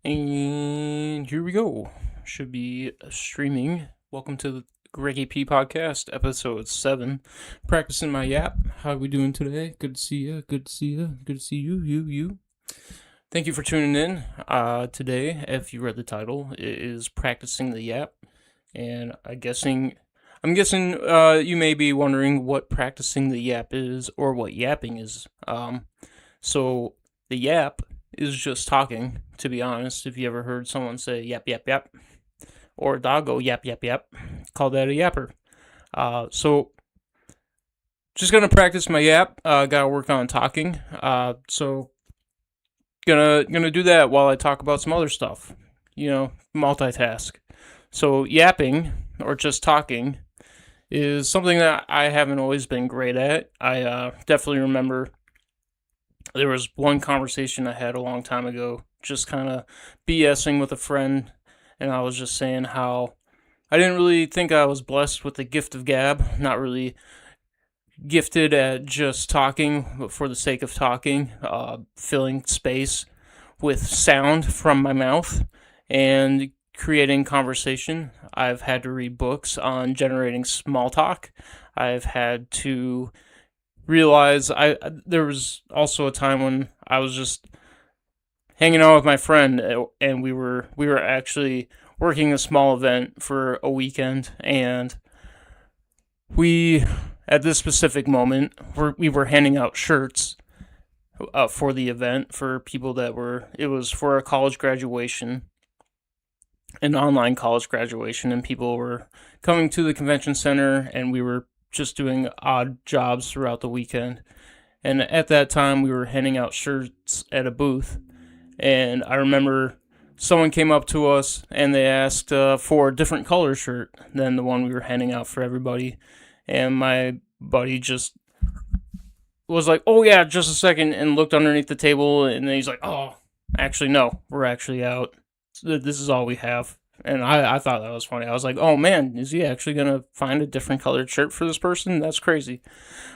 And here we go. Should be streaming. Welcome to the Greggy P podcast, episode 7. Practicing my yap. How are we doing today? Good to see you. Good to see you. Good to see you. Thank you for tuning in. Today, if you read the title, it is Practicing the Yap. And I'm guessing you may be wondering what practicing the yap is or what yapping is. So the yap is just talking, to be honest. If you ever heard someone say yap, yap, yap, or a dog go yap, yap, yap, call that a yapper. So just gonna practice my yap. Gotta work on talking. So gonna do that while I talk about some other stuff. Multitask. So yapping or just talking is something that I haven't always been great at. I definitely remember there was one conversation I had a long time ago, just kind of BSing with a friend, and I was just saying how I didn't really think I was blessed with the gift of gab, not really gifted at just talking but for the sake of talking, filling space with sound from my mouth and creating conversation. I've had to read books on generating small talk. I've had to realize there was also a time when I was just hanging out with my friend, and we were actually working a small event for a weekend, and we at this specific moment we were handing out shirts for the event for people it was for a college graduation, an online college graduation, and people were coming to the convention center, and we were just doing odd jobs throughout the weekend. And at that time, we were handing out shirts at a booth. And I remember someone came up to us and they asked for a different color shirt than the one we were handing out for everybody. And my buddy just was like, "Oh, yeah, just a second," and looked underneath the table. And then he's like, "Oh, actually, no, we're actually out. This is all we have." And I thought that was funny. I was like, "Oh man, is he actually gonna find a different colored shirt for this person? That's crazy."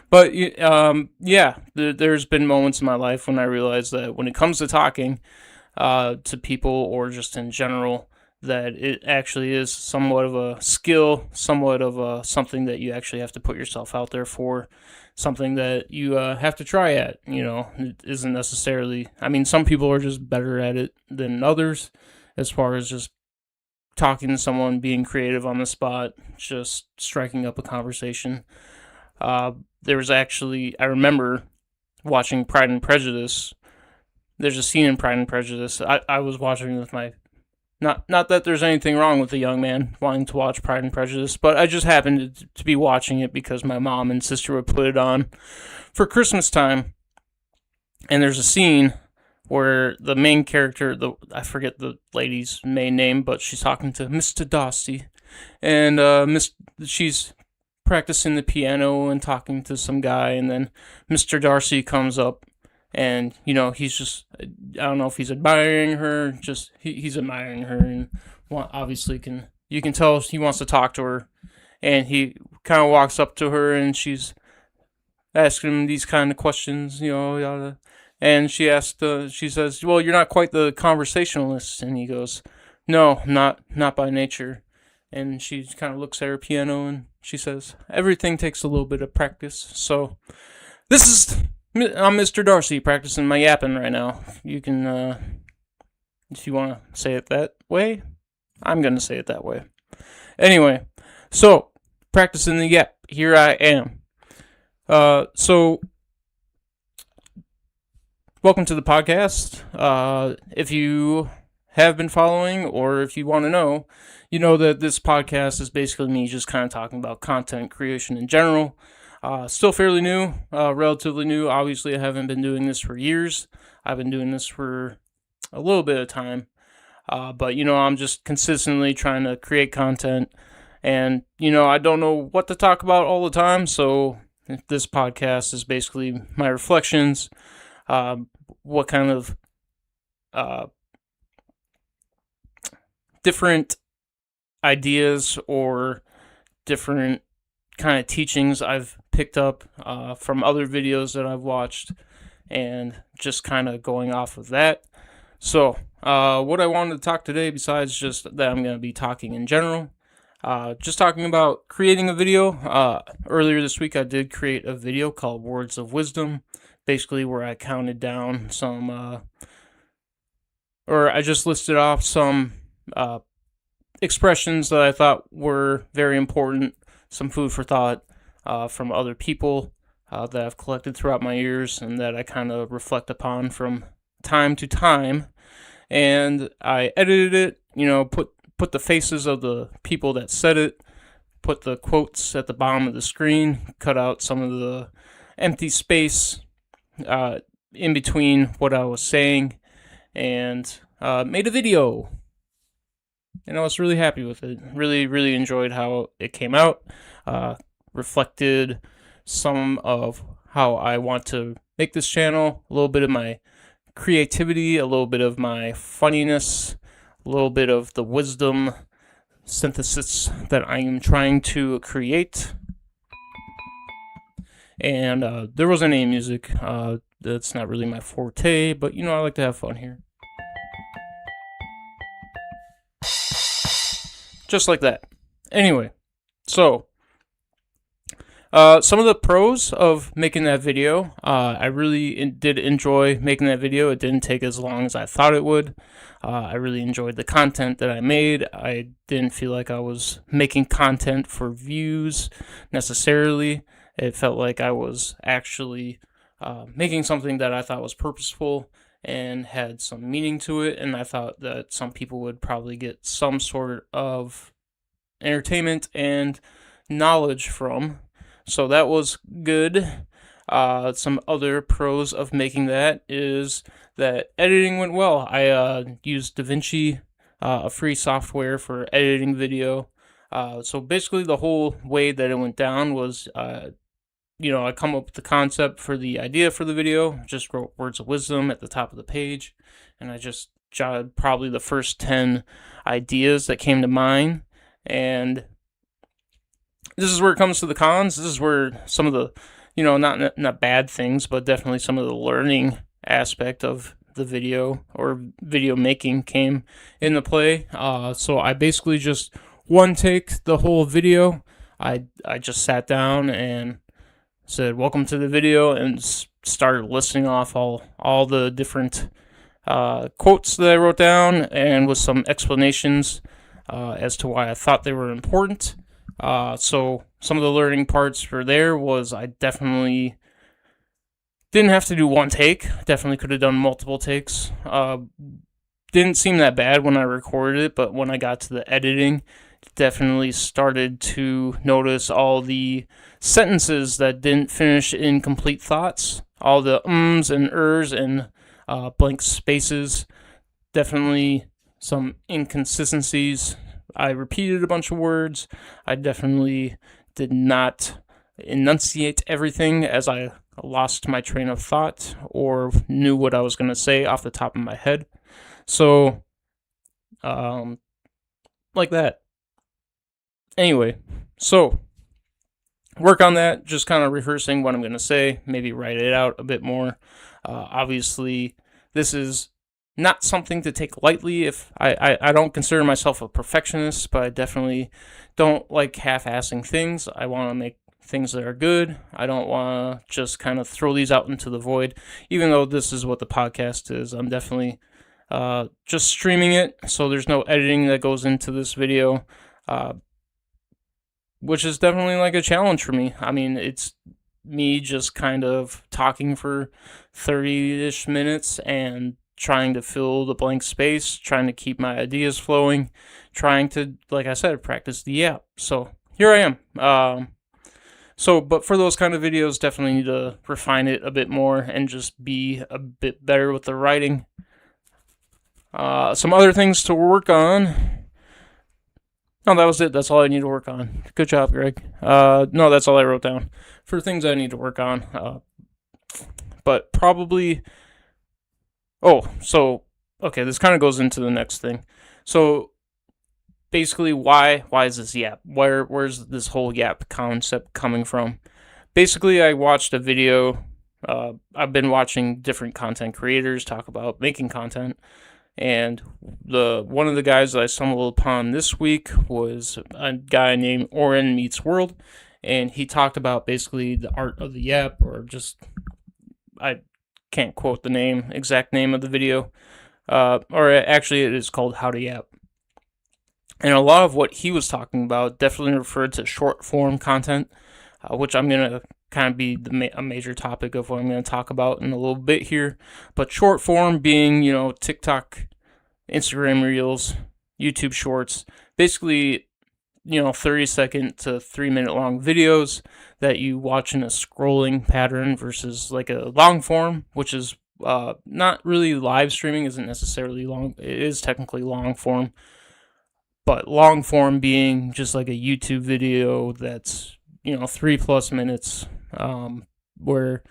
But yeah, there's been moments in my life when I realized that when it comes to talking to people or just in general, that it actually is somewhat of a skill, somewhat of something that you actually have to put yourself out there for, something that you have to try at. It isn't necessarily. I mean, some people are just better at it than others, as far as just talking to someone, being creative on the spot, just striking up a conversation. There was actually, I remember watching Pride and Prejudice. There's a scene in Pride and Prejudice. I was watching with my, not that there's anything wrong with a young man wanting to watch Pride and Prejudice, but I just happened to be watching it because my mom and sister would put it on for Christmas time. And there's a scene where the main character, I forget the lady's main name, but she's talking to Mr. Darcy, and she's practicing the piano and talking to some guy, and then Mr. Darcy comes up, and he's just, I don't know if he's admiring her, just he's admiring her, and obviously you can tell he wants to talk to her, and he kind of walks up to her, and she's asking him these kind of questions, yada. And she says, "Well, you're not quite the conversationalist." And he goes, "No, not by nature." And she kind of looks at her piano and she says, "Everything takes a little bit of practice." So I'm Mr. Darcy practicing my yapping right now. You can, if you want to say it that way, I'm going to say it that way. Anyway, so practicing the yap. Here I am. So welcome to the podcast. If you have been following, or if you want to know, you know that this podcast is basically me just kind of talking about content creation in general. Still fairly new, relatively new. Obviously, I haven't been doing this for years. I've been doing this for a little bit of time. But, I'm just consistently trying to create content. And, I don't know what to talk about all the time. So this podcast is basically my reflections. What kind of different ideas or different kind of teachings I've picked up from other videos that I've watched, and just kind of going off of that. So, what I wanted to talk today, besides just that I'm going to be talking in general, just talking about creating a video. Earlier this week, I did create a video called Words of Wisdom, basically where I counted down or I just listed off some expressions that I thought were very important, some food for thought from other people that I've collected throughout my years and that I kind of reflect upon from time to time. And I edited it, put the faces of the people that said it, put the quotes at the bottom of the screen, cut out some of the empty space in between what I was saying, and made a video. And I was really happy with it. Really, really enjoyed how it came out. Reflected some of how I want to make this channel, a little bit of my creativity, a little bit of my funniness, a little bit of the wisdom synthesis that I am trying to create. And there wasn't any music. That's not really my forte, but I like to have fun here. Just like that. Anyway, so some of the pros of making that video, I really did enjoy making that video. It didn't take as long as I thought it would. I really enjoyed the content that I made. I didn't feel like I was making content for views necessarily. It felt like I was actually making something that I thought was purposeful and had some meaning to it, and I thought that some people would probably get some sort of entertainment and knowledge from. So that was good. Some other pros of making that is that editing went well. I used DaVinci, a free software for editing video. So basically the whole way that it went down was, I come up with the concept for the idea for the video, just wrote words of wisdom at the top of the page, and I just jotted probably the first 10 ideas that came to mind. And this is where it comes to the cons. This is where some of the, not bad things, but definitely some of the learning aspect of the video or video making came into play. So I basically just one take the whole video. I just sat down and said, "Welcome to the video," and started listing off all the different quotes that I wrote down, and with some explanations as to why I thought they were important. So some of the learning parts for there was I definitely didn't have to do one take. Definitely could have done multiple takes. Didn't seem that bad when I recorded it, but when I got to the editing, definitely started to notice all the sentences that didn't finish in complete thoughts, all the ums and ers and blank spaces, definitely some inconsistencies. I repeated a bunch of words. I definitely did not enunciate everything as I lost my train of thought or knew what I was going to say off the top of my head. So, like that. Anyway, so work on that, just kind of rehearsing what I'm going to say, maybe write it out a bit more. Obviously, this is not something to take lightly. If I don't consider myself a perfectionist, but I definitely don't like half-assing things. I want to make things that are good. I don't want to just kind of throw these out into the void, even though this is what the podcast is. I'm definitely just streaming it, so there's no editing that goes into this video, which is definitely like a challenge for me. I mean, it's me just kind of talking for 30-ish minutes and trying to fill the blank space, trying to keep my ideas flowing, trying to, like I said, practice the yap. So here I am. But for those kind of videos, definitely need to refine it a bit more and just be a bit better with the writing. Some other things to work on. No, that was it. That's all I need to work on. Good job, Greg. No, that's all I wrote down for things I need to work on. But probably... okay, this kind of goes into the next thing. So, basically, why is this yap? Where's this whole yap concept coming from? Basically, I watched a video. I've been watching different content creators talk about making content. And one of the guys that I stumbled upon this week was a guy named Oren Meets World, and he talked about basically the art of the yap, or just, I can't quote the exact name of the video, or actually it is called How to Yap. And a lot of what he was talking about definitely referred to short form content, which I'm going to kind of be a major topic of what I'm going to talk about in a little bit here. But short form being, TikTok, Instagram Reels, YouTube Shorts, basically, 30-second to 3-minute long videos that you watch in a scrolling pattern versus like a long form, which is not really live streaming, isn't necessarily long. It is technically long form, but long form being just like a YouTube video that's 3+ minutes, where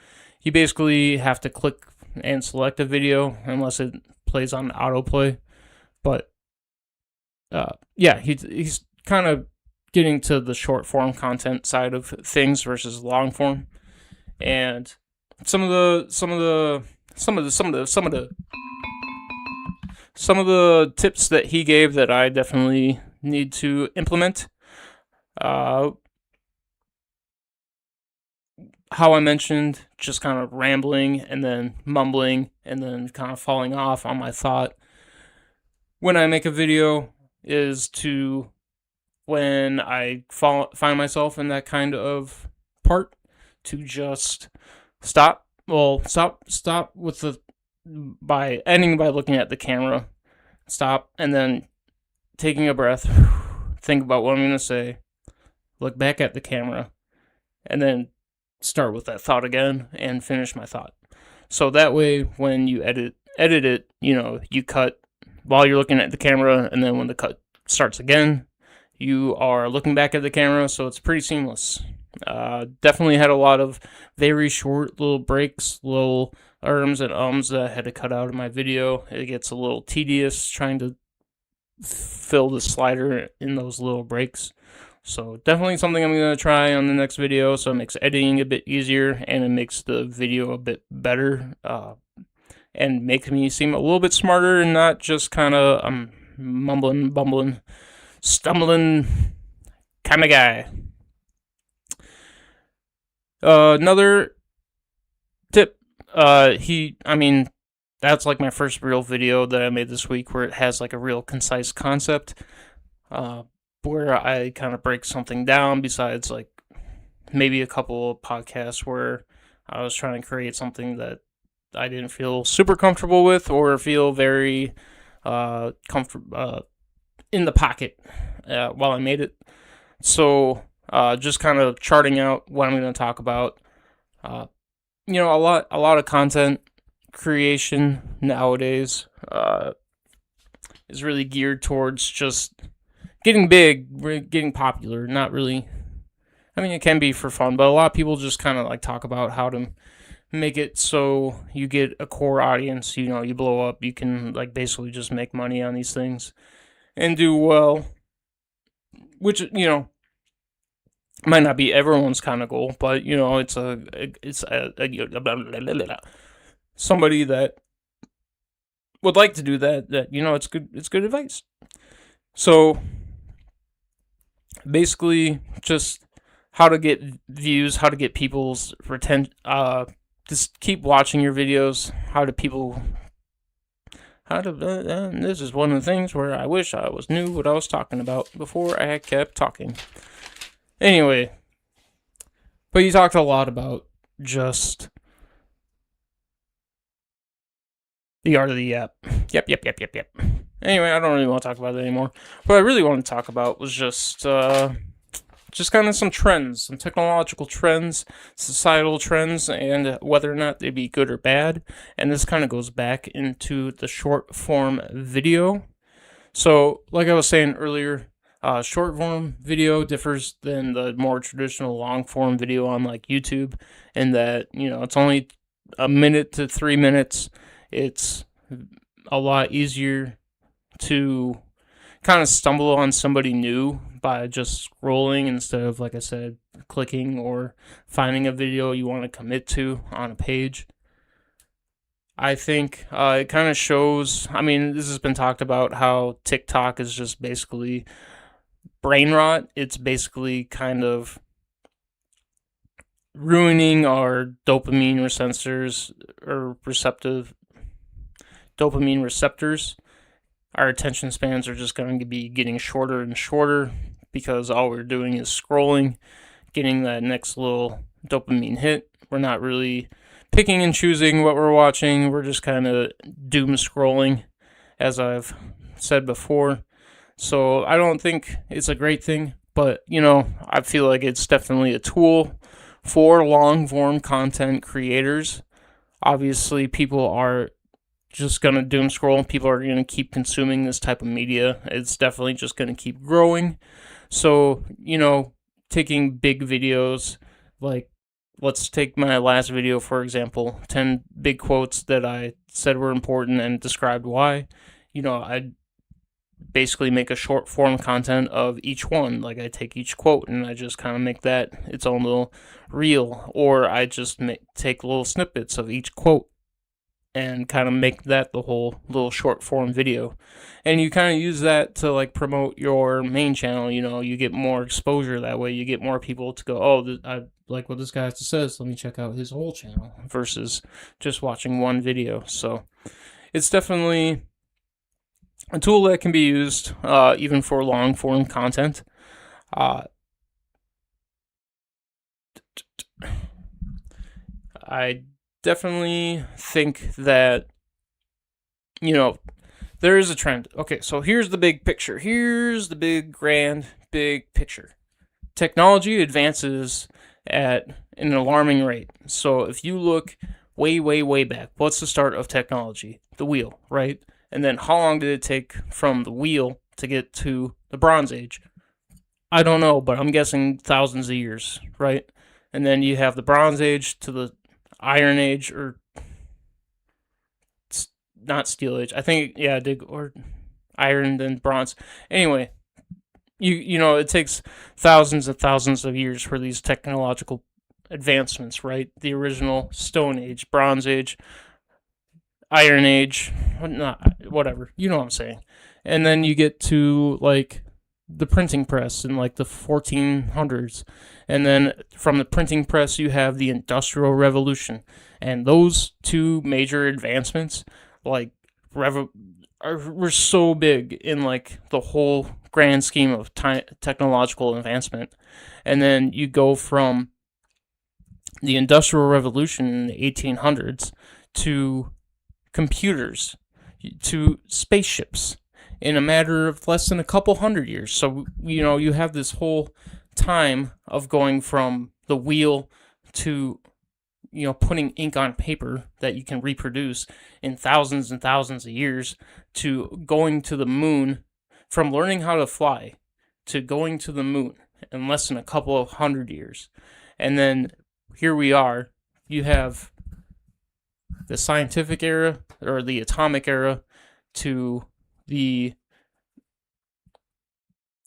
you basically have to click and select a video unless it plays on autoplay. But yeah, he's kind of getting to the short form content side of things versus long form, and some of the tips that he gave that I definitely need to implement. How I mentioned, just kind of rambling and then mumbling and then kind of falling off on my thought when I make a video is to, when I find myself in that kind of part, to just stop. Well, stop with by ending by looking at the camera. Stop and then taking a breath, think about what I'm going to say, look back at the camera, and then start with that thought again and finish my thought. So that way, when you edit it, you cut while you're looking at the camera, and then when the cut starts again, you are looking back at the camera, so it's pretty seamless. Definitely had a lot of very short little breaks, little ums and ums that I had to cut out of my video. It gets a little tedious trying to fill the slider in those little breaks. So definitely something I'm going to try on the next video, so it makes editing a bit easier and it makes the video a bit better, and makes me seem a little bit smarter and not just kind of mumbling, bumbling, stumbling kind of guy. Another tip, that's like my first real video that I made this week where it has like a real concise concept, where I kind of break something down, besides like maybe a couple of podcasts where I was trying to create something that I didn't feel super comfortable with or feel very comfortable in the pocket while I made it. So just kind of charting out what I'm going to talk about. A lot of content creation nowadays is really geared towards just getting big, getting popular. Not really. I mean, it can be for fun, but a lot of people just kind of like talk about how to make it so you get a core audience. You blow up. You can like basically just make money on these things and do well, which might not be everyone's kind of goal, but it's somebody that would like to do that. It's good advice. So basically, just how to get views, how to get people's just keep watching your videos. This is one of the things where I wish I knew what I was talking about before I kept talking. Anyway, but you talked a lot about just the art of the yap. Yep. Anyway, I don't really want to talk about it anymore. What I really want to talk about was just kind of some trends, some technological trends, societal trends, and whether or not they'd be good or bad. And this kind of goes back into the short form video. So, like I was saying earlier, short form video differs than the more traditional long form video on like YouTube, in that it's only a minute to 3 minutes. It's a lot easier to kind of stumble on somebody new by just scrolling instead of, like I said, clicking or finding a video you want to commit to on a page. I think it kind of shows. I mean, this has been talked about how TikTok is just basically brain rot. It's basically kind of ruining our dopamine receptors or receptive dopamine receptors. Our attention spans are just going to be getting shorter and shorter because all we're doing is scrolling, getting that next little dopamine hit. We're not really picking and choosing what we're watching. We're just kind of doom scrolling, as I've said before. So I don't think it's a great thing, but I feel like it's definitely a tool for long form content creators. Obviously, people are just going to doom scroll. People are going to keep consuming this type of media. It's definitely just going to keep growing. So, taking big videos, like let's take my last video, for example, 10 big quotes that I said were important and described why. I basically make a short form content of each one. Like I take each quote and I just kind of make that its own little reel, or I just take little snippets of each quote and kind of make that the whole little short form video. And you kind of use that to like promote your main channel. You get more exposure that way. You get more people to go, oh, I like what this guy has to say, so let me check out his whole channel versus just watching one video. So it's definitely a tool that can be used even for long form content. I definitely think that, there is a trend. Okay, so here's the big picture. Here's the big, grand, big picture. Technology advances at an alarming rate. So if you look way, way, way back, what's the start of technology? The wheel, right? And then how long did it take from the wheel to get to the Bronze Age? I don't know, but I'm guessing thousands of years, right? And then you have the Bronze Age to the Iron Age, or not Steel Age. I think, yeah, or Iron then Bronze. Anyway, it takes thousands and thousands of years for these technological advancements, right? The original Stone Age, Bronze Age, Iron Age, whatever. You know what I'm saying. And then you get to like the printing press in like the 1400s. And then from the printing press, you have the Industrial Revolution. And those two major advancements, like, were so big in like the whole grand scheme of technological advancement. And then you go from the Industrial Revolution in the 1800s to computers, to spaceships in a matter of less than a couple hundred years. So, you have this whole time of going from the wheel to, putting ink on paper that you can reproduce in thousands and thousands of years, to going to the moon, from learning how to fly to going to the moon in less than a couple of hundred years. And then here we are. You have the scientific era, or the atomic era, to the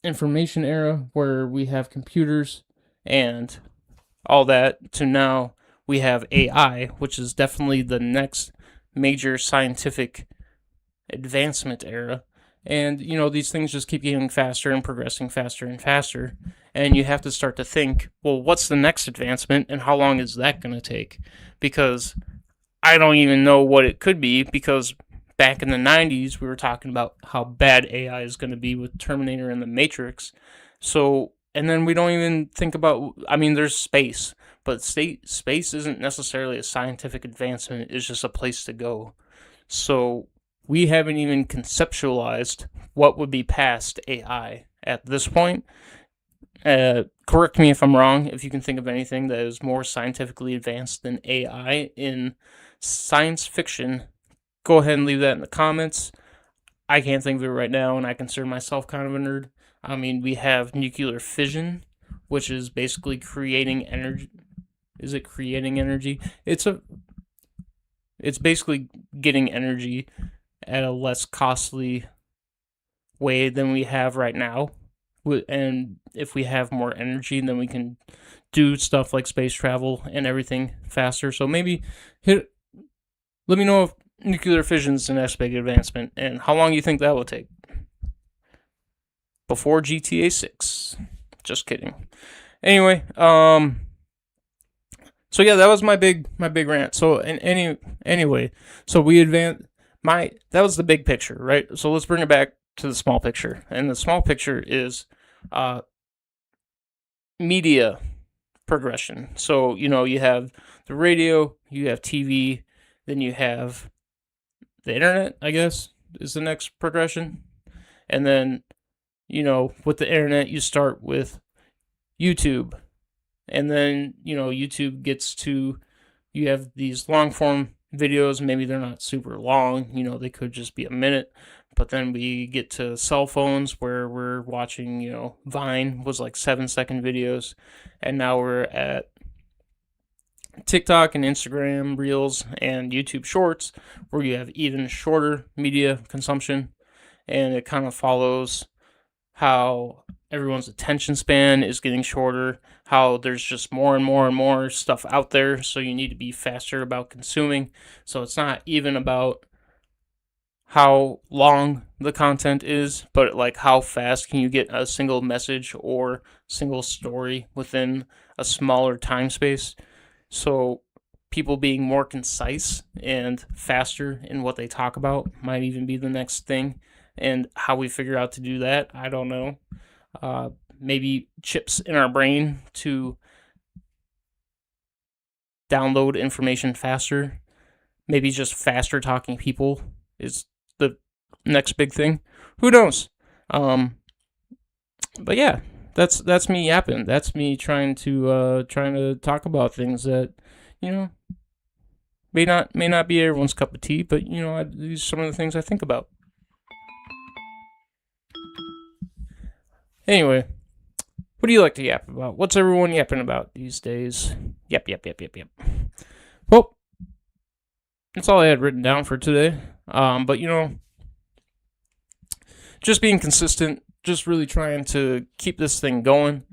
information era where we have computers and all that, to now we have AI, which is definitely the next major scientific advancement era. And, these things just keep getting faster and progressing faster and faster. And you have to start to think, well, what's the next advancement and how long is that going to take? Because I don't even know what it could be, because back in the 90s, we were talking about how bad AI is going to be with Terminator and the Matrix. So, and then we don't even think about, there's space, but space isn't necessarily a scientific advancement. It's just a place to go. So we haven't even conceptualized what would be past AI at this point. Correct me if I'm wrong. If you can think of anything that is more scientifically advanced than AI in science fiction, go ahead and leave that in the comments. I can't think of it right now, and I consider myself kind of a nerd. We have nuclear fission, which is basically creating energy. Is it creating energy? It's basically getting energy at a less costly way than we have right now. And if we have more energy, then we can do stuff like space travel and everything faster. So maybe Let me know if nuclear fission is the next big advancement and how long you think that will take. Before GTA 6. Just kidding. Anyway, so yeah, that was my big rant. So anyway, so we advanced that was the big picture, right? So let's bring it back to the small picture. And the small picture is uh media progression. So, you have the radio, you have TV, then you have the internet, I guess, is the next progression. And then, with the internet, you start with YouTube. And then, YouTube gets to, you have these long form videos. Maybe they're not super long, they could just be a minute. But then we get to cell phones where we're watching, Vine was like 7-second videos. And now we're at TikTok and Instagram Reels and YouTube Shorts, where you have even shorter media consumption. And it kind of follows how everyone's attention span is getting shorter, how there's just more and more and more stuff out there, so you need to be faster about consuming. So it's not even about how long the content is, but like how fast can you get a single message or single story within a smaller time space. So people being more concise and faster in what they talk about might even be the next thing. And how we figure out to do that, I don't know. Maybe chips in our brain to download information faster. Maybe just faster talking people is the next big thing. Who knows? But yeah, that's me yapping. That's me trying to talk about things that may not be everyone's cup of tea. But these are some of the things I think about. Anyway, what do you like to yap about? What's everyone yapping about these days? Yap. Well, that's all I had written down for today. But just being consistent, just really trying to keep this thing going.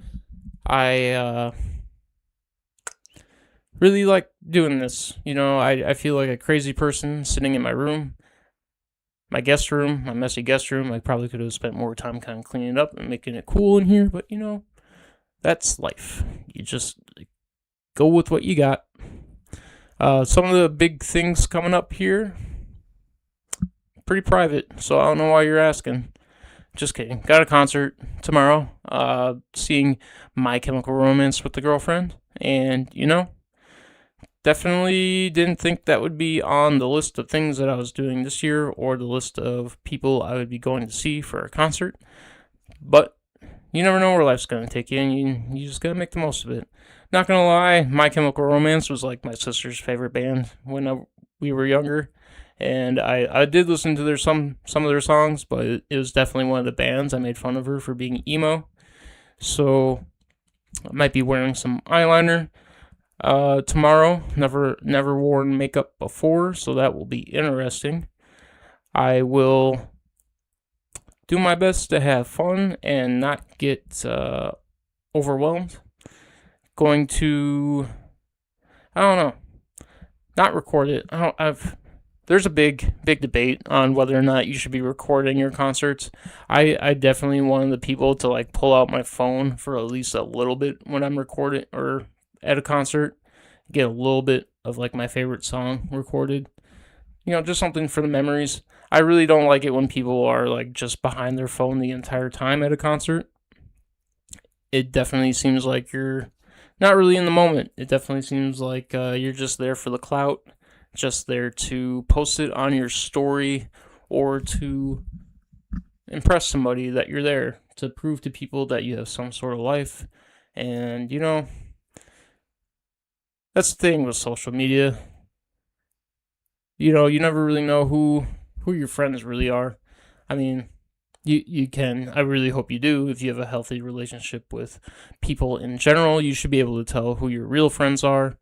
I really like doing this. I feel like a crazy person sitting in my room, my guest room, my messy guest room. I probably could have spent more time kind of cleaning it up and making it cool in here, but that's life. You just go with what you got. Some of the big things coming up here, pretty private, so I don't know why you're asking. Just kidding. Got a concert tomorrow, seeing My Chemical Romance with the girlfriend, and definitely didn't think that would be on the list of things that I was doing this year or the list of people I would be going to see for a concert. But you never know where life's going to take you, and you just got to make the most of it. Not going to lie, My Chemical Romance was like my sister's favorite band when we were younger. And I did listen to some of their songs, but it was definitely one of the bands I made fun of her for being emo. So I might be wearing some eyeliner tomorrow. Never worn makeup before, so that will be interesting. I will do my best to have fun and not get overwhelmed. Going to, I don't know, not record it. There's a big debate on whether or not you should be recording your concerts. I definitely one of the people to like pull out my phone for at least a little bit when I'm recording or at a concert, get a little bit of like my favorite song recorded. Just something for the memories. I really don't like it when people are like just behind their phone the entire time at a concert. It definitely seems like you're not really in the moment. It definitely seems like you're just there for the clout, just there to post it on your story or to impress somebody that you're there, to prove to people that you have some sort of life. And that's the thing with social media. You never really know who your friends really are. I mean, you can. I really hope you do. If you have a healthy relationship with people in general, you should be able to tell who your real friends are.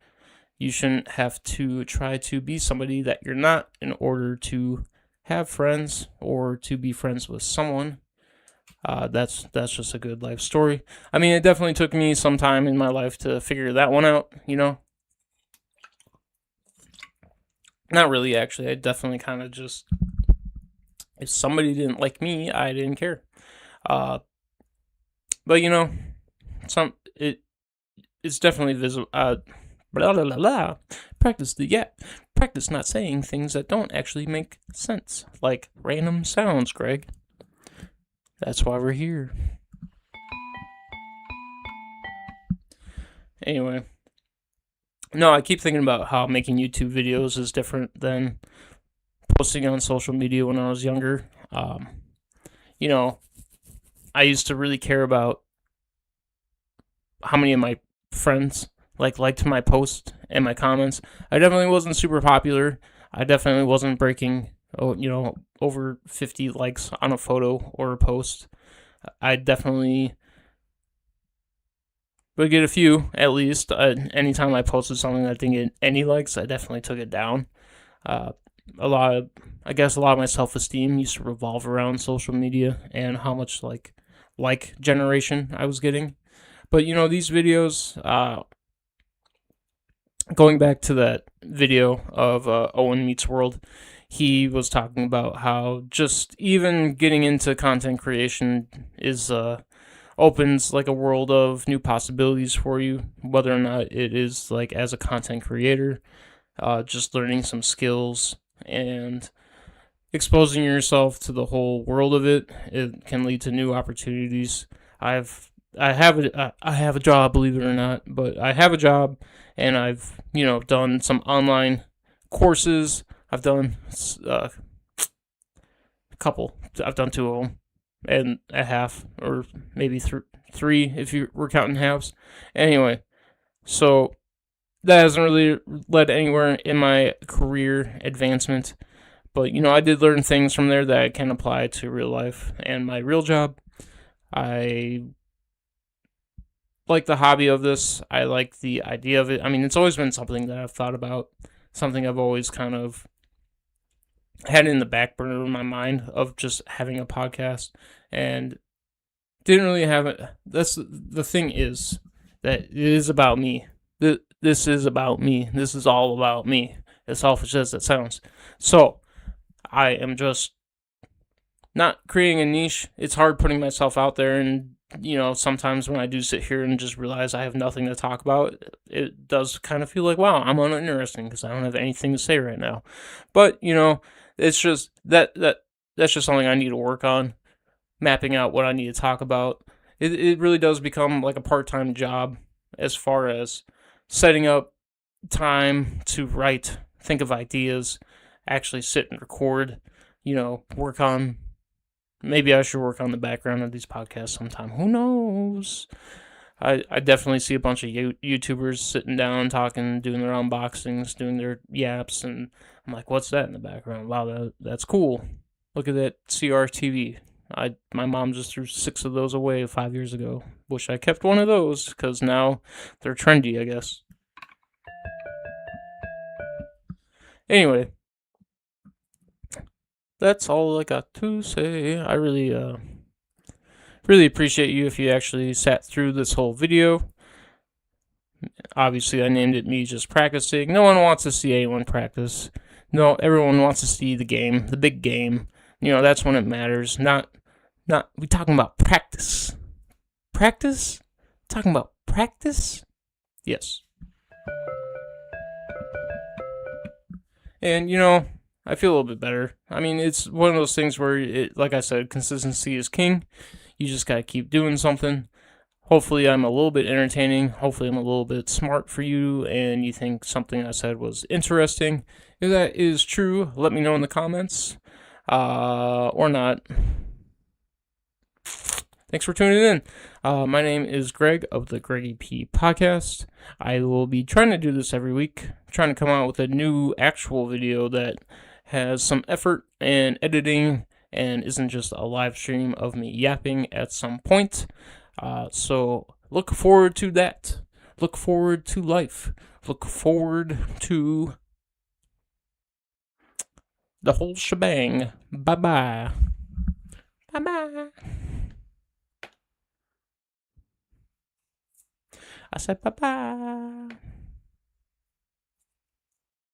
You shouldn't have to try to be somebody that you're not in order to have friends or to be friends with someone. That's just a good life story. I mean, it definitely took me some time in my life to figure that one out, Not really, actually. I definitely kind of just, if somebody didn't like me, I didn't care. But it's definitely visible. Blah blah blah blah. Practice not saying things that don't actually make sense, like random sounds, Greg. That's why we're here. Anyway, no, I keep thinking about how making YouTube videos is different than posting on social media when I was younger. You know, I used to really care about how many of my friends liked my post and my comments. I definitely wasn't super popular. I definitely wasn't breaking over 50 likes on a photo or a post. I definitely would get a few at least. Anytime I posted something that didn't get any likes, I definitely took it down. I guess a lot of my self-esteem used to revolve around social media and how much like generation I was getting. But these videos, going back to that video of Owen Meets World, he was talking about how just even getting into content creation is opens like a world of new possibilities for you, whether or not it is like as a content creator, just learning some skills and exposing yourself to the whole world of it. It can lead to new opportunities. I have a job, believe it or not, but I have a job, and I've done some online courses. I've done a couple. I've done two of them, and a half, or maybe three if you were counting halves. Anyway, so that hasn't really led anywhere in my career advancement. But I did learn things from there that I can apply to real life and my real job. I like the hobby of this. I like the idea of it. I mean, it's always been something that I've thought about, something I've always kind of had in the back burner of my mind of just having a podcast, and didn't really have it. That's the thing, is that it is about me. This is about me. This is all about me, as selfish as it sounds. So I am just not creating a niche. It's hard putting myself out there, and sometimes when I do sit here and just realize I have nothing to talk about, it does kind of feel like, wow, I'm uninteresting because I don't have anything to say right now. But it's just that's just something I need to work on, mapping out what I need to talk about. It really does become like a part-time job as far as setting up time to write, think of ideas, actually sit and record, work on. Maybe I should work on the background of these podcasts sometime. Who knows? I definitely see a bunch of YouTubers sitting down, talking, doing their unboxings, doing their yaps, and I'm like, what's that in the background? Wow, that's cool. Look at that CRTV. My mom just threw 6 of those away 5 years ago. Wish I kept one of those, because now they're trendy, I guess. Anyway, that's all I got to say. I really appreciate you if you actually sat through this whole video. Obviously, I named it me just practicing. No one wants to see anyone practice. No, everyone wants to see the game, the big game. That's when it matters. Not we talking about practice. Practice? Talking about practice? Yes. And I feel a little bit better. I mean, it's one of those things where like I said, consistency is king. You just gotta keep doing something. Hopefully I'm a little bit entertaining. Hopefully I'm a little bit smart for you, and you think something I said was interesting. If that is true, let me know in the comments. Or not. Thanks for tuning in. My name is Greg of the Greggy P podcast. I will be trying to do this every week, trying to come out with a new actual video that has some effort and editing and isn't just a live stream of me yapping at some point. So look forward to that. Look forward to life. Look forward to the whole shebang. Bye-bye. Bye-bye. I said bye-bye.